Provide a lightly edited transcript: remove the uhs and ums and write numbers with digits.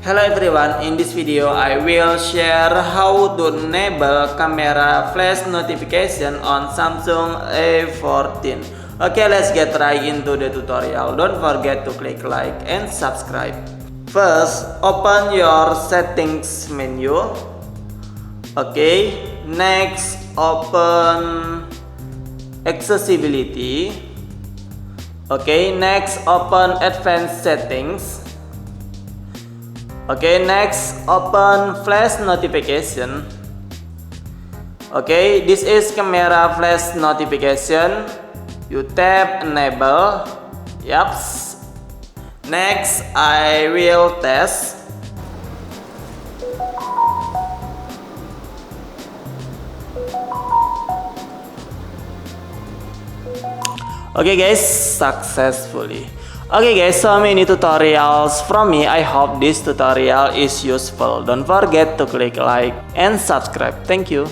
Hello everyone, in this video I will share how to enable camera flash notification on Samsung A14. Okay, let's get right into the tutorial. Don't forget to click like and subscribe. First, open your settings menu. Okay, next open accessibility. Okay, next open advanced settings. Okay, next open flash notification. Okay, this is camera flash notification. You tap enable. Yaps. Next, I will test. Okay guys, successfully. Okay guys, so many tutorials from me. I hope this tutorial is useful. Don't forget to click like and subscribe. Thank you.